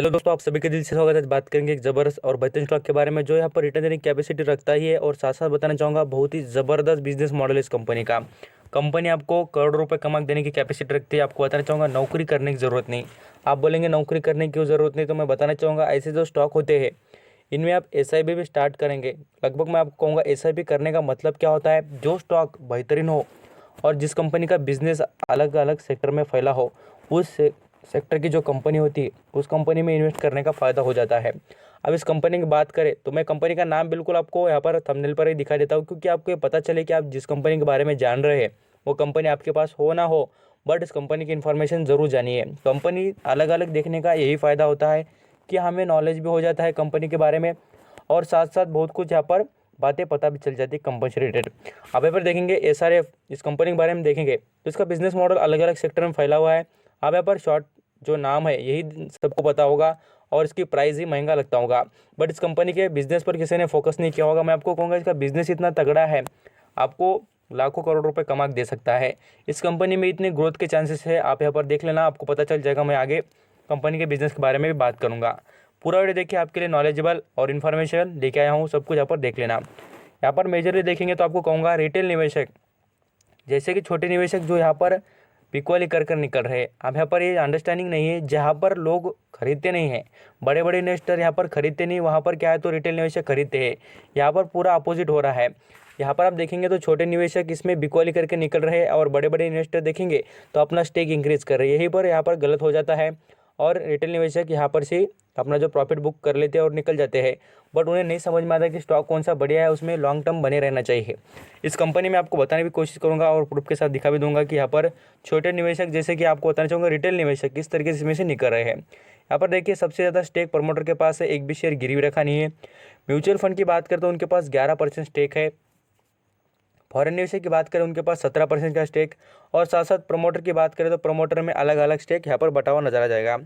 Hello दोस्तों, आप सभी का दिल से स्वागत है। आज बात करेंगे एक ज़बरदस्त और बेहतरीन स्टॉक के बारे में जो यहाँ पर रिटर्न देने की कैपेसिटी रखता ही है, और साथ साथ बताना चाहूँगा बहुत ही ज़बरदस्त बिजनेस मॉडल है इस कंपनी का। कंपनी आपको करोड़ों रुपए कमा देने की कैपेसिटी रखती है। आपको बताना चाहूँगा नौकरी करने की ज़रूरत नहीं। आप बोलेंगे नौकरी करने की क्यों ज़रूरत नहीं, तो मैं बताना चाहूँगा ऐसे जो स्टॉक होते हैं इनमें आप एसआईपी भी स्टार्ट करेंगे। लगभग मैं आपको कहूँगा एसआईपी करने का मतलब क्या होता है, जो स्टॉक बेहतरीन हो और जिस कंपनी का बिजनेस अलग अलग सेक्टर में फैला हो, उस सेक्टर की जो कंपनी होती है उस कंपनी में इन्वेस्ट करने का फ़ायदा हो जाता है। अब इस कंपनी की बात करें तो मैं कंपनी का नाम बिल्कुल आपको यहाँ पर थंबनेल पर ही दिखा देता हूँ, क्योंकि आपको ये पता चले कि आप जिस कंपनी के बारे में जान रहे हैं वो कंपनी आपके पास हो ना हो, बट इस कंपनी की इन्फॉर्मेशन ज़रूर जानिए। कंपनी अलग अलग देखने का यही फ़ायदा होता है कि हमें नॉलेज भी हो जाता है कंपनी के बारे में, और साथ साथ बहुत कुछ यहाँ पर बातें पता भी चल जाती है कंपनी से रिलेटेड। अब यहाँ पर देखेंगे एसआरएफ, इस कंपनी के बारे में देखेंगे तो इसका बिजनेस मॉडल अलग अलग सेक्टर में फैला हुआ है। अब यहाँ पर शॉर्ट जो नाम है यही सबको पता होगा और इसकी प्राइस ही महंगा लगता होगा, बट इस कंपनी के बिजनेस पर किसी ने फोकस नहीं किया होगा। मैं आपको कहूँगा इसका बिजनेस इतना तगड़ा है, आपको लाखों करोड़ रुपए कमा के दे सकता है। इस कंपनी में इतने ग्रोथ के चांसेस है, आप यहाँ पर देख लेना, आपको पता चल जाएगा। मैं आगे कंपनी के बिजनेस के बारे में भी बात करूँगा। पूरा वीडियो देखिए, आपके लिए नॉलेजेबल और इन्फॉर्मेशन लेके आया हूँ, सब कुछ यहाँ पर देख लेना। यहाँ पर मेजरली देखेंगे तो आपको कहूँगा रिटेल निवेशक, जैसे कि छोटे निवेशक जो यहाँ पर बिकवाली कर कर निकल रहे हैं। अब यहाँ पर ये अंडरस्टैंडिंग नहीं है, जहाँ पर लोग खरीदते नहीं हैं, बड़े बड़े इन्वेस्टर यहाँ पर खरीदते नहीं, वहाँ पर क्या है तो रिटेल निवेशक खरीदते हैं। यहाँ पर पूरा अपोजिट हो रहा है। यहाँ पर आप देखेंगे तो छोटे निवेशक इसमें बिकवाली करके निकल रहे हैं और बड़े बड़े इन्वेस्टर देखेंगे तो अपना स्टेक इंक्रीज कर रहे हैं। यहीं पर यहाँ पर गलत हो जाता है और रिटेल निवेशक यहाँ पर से अपना जो प्रॉफिट बुक कर लेते हैं और निकल जाते हैं, बट उन्हें नहीं समझ में आता कि स्टॉक कौन सा बढ़िया है, उसमें लॉन्ग टर्म बने रहना चाहिए। इस कंपनी में आपको बताने की कोशिश करूंगा और प्रूफ के साथ दिखा भी दूंगा कि यहाँ पर छोटे निवेशक, जैसे कि आपको बताना चाहूँगा रिटेल निवेशक किस तरीके से इसमें से निकल रहे हैं। यहाँ पर देखिए सबसे ज़्यादा स्टेक प्रमोटर के पास है, एक भी शेयर गिरवी रखा नहीं है। म्यूचुअल फंड की बात करें तो उनके पास 11% स्टेक है। फॉरेन निवेशक की बात करें उनके पास 17% का स्टेक, और साथ साथ प्रमोटर की बात करें तो प्रमोटर में अलग अलग स्टेक यहाँ पर बटा हुआ नजर आ जाएगा।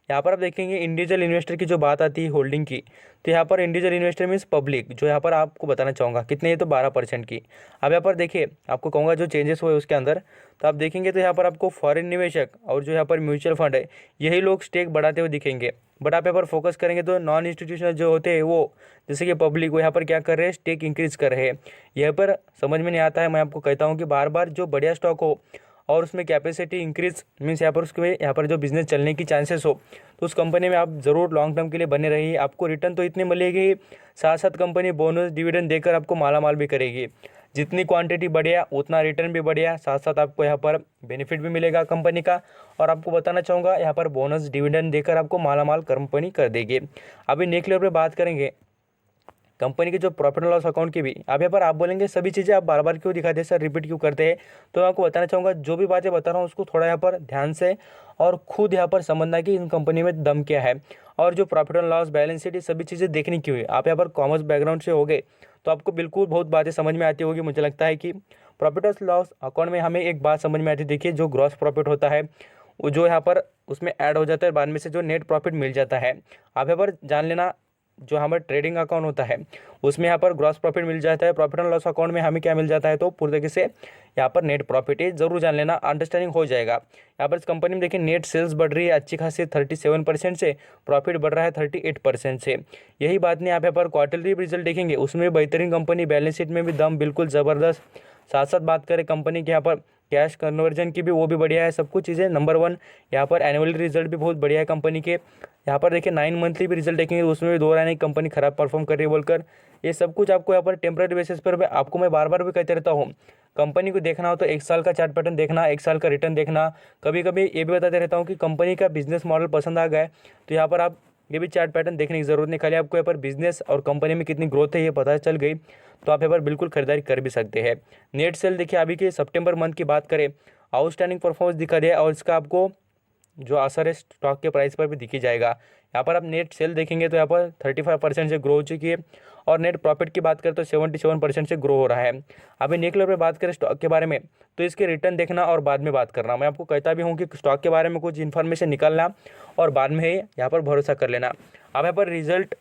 यहाँ पर आप देखेंगे इंडिविजुअल इन्वेस्टर की जो बात आती है होल्डिंग की, तो यहाँ पर इंडिविजुअल इन्वेस्टर मीन्स पब्लिक, जो यहाँ पर आपको बताना चाहूँगा कितने, ये तो 12% की। अब यहाँ पर देखिए आपको कहूँगा जो चेंजेस हुए उसके अंदर, तो आप देखेंगे तो यहाँ पर आपको फॉरेन निवेशक और जो यहाँ पर म्यूचुअल फंड है यही लोग स्टेक बढ़ाते हुए दिखेंगे। बट आप यहाँ पर फोकस करेंगे तो नॉन इंस्टीट्यूशनल जो होते हैं वो, जैसे कि पब्लिक, वो यहाँ पर क्या कर रहे हैं, स्टेक इंक्रीज कर रहे हैं। यहाँ पर समझ में नहीं आता है। मैं आपको कहता हूँ कि बार बार जो बढ़िया स्टॉक हो और उसमें कैपेसिटी इंक्रीज मीन्स यहाँ पर उसके यहाँ पर जो बिजनेस चलने की चांसेस हो, तो उस कंपनी में आप ज़रूर लॉन्ग टर्म के लिए बने रहिए। आपको रिटर्न तो इतने मिलेगी, साथ साथ कंपनी बोनस डिविडेंड देकर आपको माला माल भी करेगी। जितनी क्वांटिटी बढ़िया उतना रिटर्न भी बढ़िया, साथ साथ आपको यहाँ पर बेनिफिट भी मिलेगा कंपनी का। और आपको बताना चाहूँगा यहाँ पर बोनस डिविडेंड देकर आपको माला माल कंपनी कर देगी। अभी नेक्स्ट लेवल पर बात करेंगे कंपनी के जो प्रॉफिट एंड लॉस अकाउंट की भी। अब यहाँ पर आप बोलेंगे सभी चीज़ें आप बार बार क्यों दिखाते हैं सर, रिपीट क्यों करते हैं, तो मैं आपको बताना चाहूँगा जो भी बातें बता रहा हूँ उसको थोड़ा यहाँ पर ध्यान से और खुद यहाँ पर समझना कि इन कंपनी में दम क्या है, और जो profit and loss, balance sheet, ये सभी चीज़ें देखनी क्यों है। आप यहाँ पर कॉमर्स बैकग्राउंड से हो गए तो आपको बिल्कुल बहुत बातें समझ में आती होगी। मुझे लगता है कि प्रॉफिट एंड लॉस अकाउंट में हमें एक बात समझ में आती है, देखिए जो ग्रॉस प्रॉफिट होता है वो जो यहाँ पर उसमें ऐड हो जाता है, बाद में से जो नेट प्रॉफिट मिल जाता है। आप यहाँ पर जान लेना जो हमारा ट्रेडिंग अकाउंट होता है उसमें यहाँ पर ग्रॉस प्रॉफिट मिल जाता है, प्रॉफिट एंड लॉस अकाउंट में हमें क्या मिल जाता है, तो पूरी तरीके से यहाँ पर नेट प्रॉफिट है, जरूर जान लेना, अंडरस्टैंडिंग हो जाएगा। यहाँ पर इस कंपनी में देखिए नेट सेल्स बढ़ रही है अच्छी खासी 37% से, प्रॉफिट बढ़ रहा है 38% से। यही बात नहीं, आप यहाँ पर क्वार्टरली रिजल्ट देखेंगे उसमें बेहतरीन कंपनी, बैलेंस शीट में भी दम बिल्कुल ज़बरदस्त। साथ साथ बात करें कंपनी के यहाँ पर कैश कन्वर्जन की भी, वो भी बढ़िया है, सब कुछ चीज़ें नंबर 1। यहाँ पर एनुअल रिजल्ट भी बहुत बढ़िया है कंपनी के। यहाँ पर देखिए 9 मंथली भी रिजल्ट देखेंगे उसमें भी दो राय नहीं कंपनी खराब परफॉर्म कर रही है बोलकर। ये सब कुछ आपको यहाँ पर टेम्पररी बेसिस पर आपको मैं बार बार भी कहते रहता हूँ, कंपनी को देखना हो तो 1 साल का चार्ट पैटर्न देखना, 1 साल का रिटर्न देखना। कभी कभी ये भी बताते रहता हूँ कि कंपनी का बिजनेस मॉडल पसंद आ गया है तो यहाँ पर आप ये भी चार्ट पैटर्न देखने की जरूरत नहीं, खाली आपको यहाँ पर बिजनेस और कंपनी में कितनी ग्रोथ है ये पता चल गई तो आप यहाँ पर बिल्कुल खरीदारी कर भी सकते हैं। नेट सेल देखिए अभी के सितंबर मंथ की बात करें, आउटस्टैंडिंग परफॉर्मेंस दिखा दिया और इसका आपको जो असर है स्टॉक के प्राइस पर भी दिखी जाएगा। यहाँ पर आप नेट सेल देखेंगे तो यहाँ पर 35% से ग्रो हो चुकी है, और नेट प्रॉफिट की बात करें तो 77% से ग्रो हो रहा है। अभी नेक्स्ट लेवल पे बात करें स्टॉक के बारे में तो इसके रिटर्न देखना और बाद में बात करना। मैं आपको कहता भी हूँ कि स्टॉक के बारे में कुछ इन्फॉर्मेशन निकालना और बाद में ही यहाँ पर भरोसा कर लेना। अब यहाँ पर रिजल्ट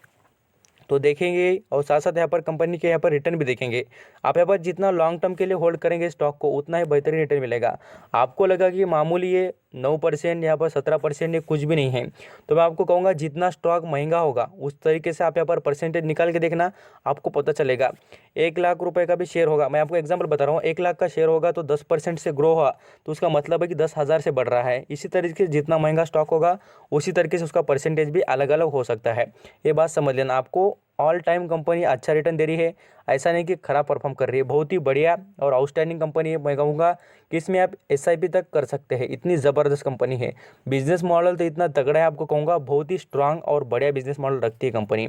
तो देखेंगे और साथ साथ यहाँ पर कंपनी के यहाँ पर रिटर्न भी देखेंगे। आप यहाँ पर जितना लॉन्ग टर्म के लिए होल्ड करेंगे स्टॉक को उतना ही बेहतरीन रिटर्न मिलेगा। आपको लगा कि मामूली ये 9%, यहाँ पर 17%, ये कुछ भी नहीं है। तो मैं आपको कहूँगा जितना स्टॉक महंगा होगा उस तरीके से आप यहाँ पर परसेंटेज निकाल के देखना, आपको पता चलेगा। 1 लाख रुपए का भी शेयर होगा, मैं आपको एग्जांपल बता रहा हूँ, 1 लाख का शेयर होगा तो 10% से ग्रो हुआ तो उसका मतलब है कि 10,000 से बढ़ रहा है। इसी तरीके से जितना महंगा स्टॉक होगा उसी तरीके से उसका परसेंटेज भी अलग अलग हो सकता है। ये बात समझ लेना। आपको ऑल टाइम कंपनी अच्छा रिटर्न दे रही है, ऐसा नहीं कि खराब परफॉर्म कर रही है। बहुत ही बढ़िया और आउटस्टैंडिंग कंपनी है। मैं कहूँगा कि इसमें आप SIP तक कर सकते हैं, इतनी ज़बरदस्त कंपनी है। बिजनेस मॉडल तो इतना तगड़ा है, आपको कहूँगा बहुत ही स्ट्रांग और बढ़िया बिजनेस मॉडल रखती है कंपनी।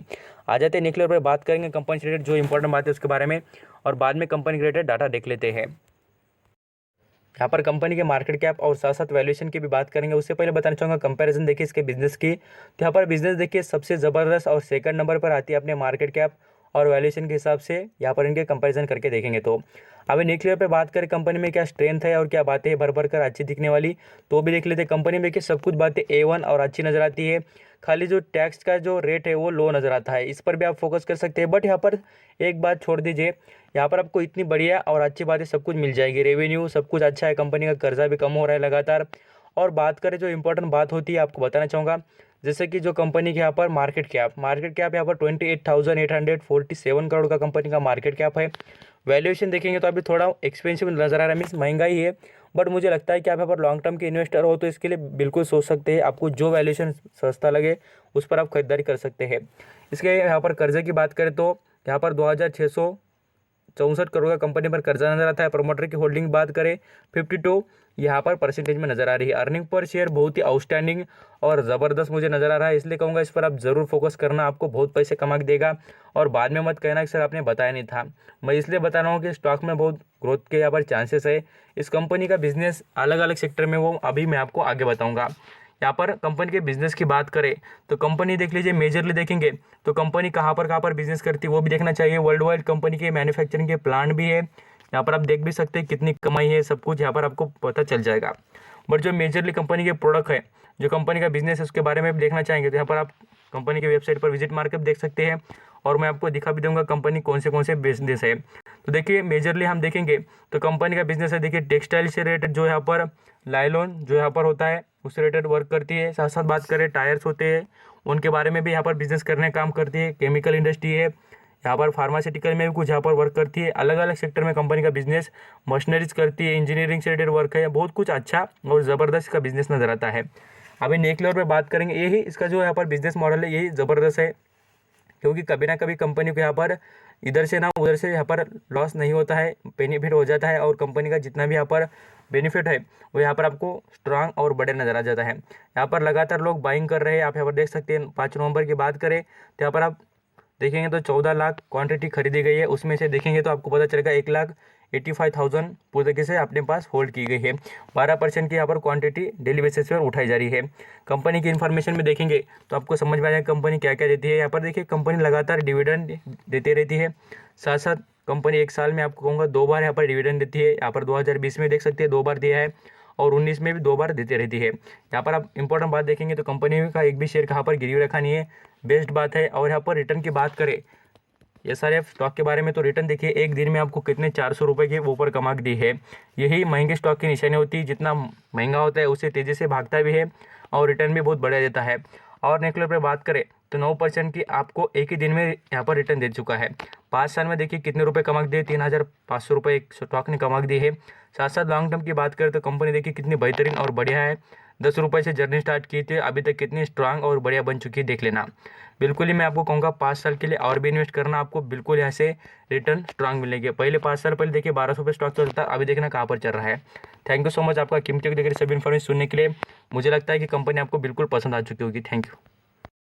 आ जाते हैं निकले पर बात करेंगे कंपनी से रिलेटेड जो इंपॉर्टेंट बात है उसके बारे में, और बाद में कंपनी के रिलेटेड डाटा देख लेते हैं। यहाँ पर कंपनी के मार्केट कैप और साथ साथ वैल्यूएशन की भी बात करेंगे। उससे पहले बताना चाहूँगा कंपैरिजन देखिए इसके बिजनेस की। तो यहाँ पर बिजनेस देखिए सबसे ज़बरदस्त और सेकंड नंबर पर आती है अपने मार्केट कैप और वैल्यूएशन के हिसाब से। यहाँ पर इनके कंपैरिजन करके देखेंगे तो अभी न्यूक्लियर पे बात करें कंपनी में क्या स्ट्रेंथ है और क्या बातें भर भर कर अच्छी दिखने वाली, तो भी देख लेते हैं। कंपनी में देखिए सब कुछ बातें A1 और अच्छी नज़र आती है। खाली जो टैक्स का जो रेट है वो लो नज़र आता है, इस पर भी आप फोकस कर सकते हैं। बट यहाँ पर एक बात छोड़ दीजिए, यहाँ पर आपको इतनी बढ़िया और अच्छी बातें सब कुछ मिल जाएगी। रेवेन्यू सब कुछ अच्छा है, कंपनी का कर्जा भी कम हो रहा है लगातार। और बात करें जो इंपॉर्टेंट बात होती है आपको बताना चाहूँगा, जैसे कि जो कंपनी के यहाँ पर मार्केट कैप यहाँ पर 28,847 करोड़ का कंपनी का मार्केट कैप है। वैल्यूएशन देखेंगे तो अभी थोड़ा एक्सपेंसिव नज़र आ रहा है, मीन्स महंगा ही है। बट मुझे लगता है कि आप यहाँ पर लॉन्ग टर्म के इन्वेस्टर हो तो इसके लिए बिल्कुल सोच सकते हैं। आपको जो वैल्यूएशन सस्ता लगे उस पर आप खरीदारी कर सकते हैं। इसके यहाँ पर कर्जे की बात करें तो यहाँ पर 2,664 करोड़ का कंपनी पर कर्जा नजर आता है। प्रमोटर की होल्डिंग बात करें 52 यहाँ पर परसेंटेज में नजर आ रही है। अर्निंग पर शेयर बहुत ही आउटस्टैंडिंग और ज़बरदस्त मुझे नजर आ रहा है, इसलिए कहूँगा इस पर आप ज़रूर फोकस करना, आपको बहुत पैसे कमा के देगा। और बाद में मत कहना कि सर आपने बताया नहीं था। मैं इसलिए बता रहा हूँ कि स्टॉक में बहुत ग्रोथ के यहाँ पर चांसेस है। इस कंपनी का बिजनेस अलग अलग सेक्टर में वो अभी मैं आपको आगे बताऊँगा। यहाँ पर कंपनी के बिजनेस की बात करें तो कंपनी देख लीजिए, मेजरली देखेंगे तो कंपनी कहाँ पर बिजनेस करती है वो भी देखना चाहिए। वर्ल्ड वाइड कंपनी के मैन्युफैक्चरिंग के प्लांट भी है, यहाँ पर आप देख भी सकते हैं कितनी कमाई है, सब कुछ यहाँ पर आपको पता चल जाएगा। बट जो मेजरली कंपनी के प्रोडक्ट है, जो कंपनी का बिजनेस है उसके बारे में देखना चाहेंगे तो यहाँ पर आप कंपनी की वेबसाइट पर विजिट मारकर देख सकते हैं। और मैं आपको दिखा भी दूंगा कंपनी कौन से बिजनेस है। तो देखिए मेजरली हम देखेंगे तो कंपनी का बिजनेस है, देखिए टेक्सटाइल से रिलेटेड जो यहाँ पर लाइलॉन जो यहाँ पर होता है उससे रिलेटेड वर्क करती है। साथ साथ बात करें टायर्स होते हैं उनके बारे में भी यहाँ पर बिजनेस करने का काम करती है। केमिकल इंडस्ट्री है, यहाँ पर फार्मास्यूटिकल में भी कुछ यहाँ पर वर्क करती है। अलग अलग सेक्टर में कंपनी का बिजनेस, मशीनरीज करती है, इंजीनियरिंग से रिलेटेड वर्क है, बहुत कुछ अच्छा और ज़बरदस्त का बिजनेस नजर आता है। अभी नेक्स्ट लेवल पर बात करेंगे, यही इसका जो यहाँ पर बिजनेस मॉडल है यही ज़बरदस्त है, क्योंकि कभी ना कभी कंपनी को यहाँ पर इधर से ना उधर से यहाँ पर लॉस नहीं होता है, बेनिफिट हो जाता है। और कंपनी का जितना भी यहाँ पर बेनिफिट है वो यहाँ पर आपको स्ट्रांग और बड़े नज़र आ जाता है। यहाँ पर लगातार लोग बाइंग कर रहे हैं, आप यहाँ पर देख सकते हैं। 5 नवंबर की बात करें तो यहाँ पर आप देखेंगे तो 14 लाख क्वांटिटी खरीदी गई है, उसमें से देखेंगे तो आपको पता चलेगा 1,85,000 पूरी तरीके से अपने पास होल्ड की गई है। 12% की यहाँ पर क्वांटिटी डेली बेसिस पर उठाई जा रही है। कंपनी की इन्फॉर्मेशन में देखेंगे तो आपको समझ में आ जाएगा कंपनी क्या क्या देती है। यहाँ पर देखिए कंपनी लगातार डिविडेंड देती रहती है, साथ साथ कंपनी एक साल में आपको कहूँगा 2 बार यहाँ पर डिविडेंड देती है। यहाँ पर 2020 में देख सकते हैं 2 बार दिया है और 19 में भी 2 बार देते रहती है। यहाँ पर आप इंपॉर्टेंट बात देखेंगे तो कंपनी का एक भी शेयर कहाँ पर गिरवी रखा नहीं है, बेस्ट बात है। और यहाँ पर रिटर्न की बात करें SRF स्टॉक के बारे में तो रिटर्न देखिए एक दिन में आपको कितने 400 रुपये के ऊपर कमा दी है। यही महंगे स्टॉक की निशानी होती है, जितना महंगा होता है उससे तेज़ी से भागता भी है और रिटर्न भी बहुत बढ़िया देता है। और नेक्स्ट लेवल पर बात करें तो 9% की आपको एक ही दिन में यहाँ पर रिटर्न दे चुका है। 5 साल में देखिए कितने रुपए कमा दिए, 3,500 रुपये एक स्टॉक ने कमा दिए है। साथ साथ लॉन्ग टर्म की बात करें तो कंपनी देखिए कितनी बेहतरीन और बढ़िया है। 10 रुपये से जर्नी स्टार्ट की थी, अभी तक कितनी स्ट्रांग और बढ़िया बन चुकी है, देख लेना। बिल्कुल ही मैं आपको कहूँगा 5 साल के लिए और भी इन्वेस्ट करना, आपको बिल्कुल यहाँ से रिटर्न स्ट्रांग मिलेंगे। पहले 5 साल पहले देखिए 1200 पे स्टॉक चलता, अभी देखना कहाँ पर चल रहा है। थैंक यू सो मच आपका कीमती वक्त देकर सभी इन्फॉर्मेशन सुनने के लिए। मुझे लगता है कि कंपनी आपको बिल्कुल पसंद आ चुकी होगी। Thank you.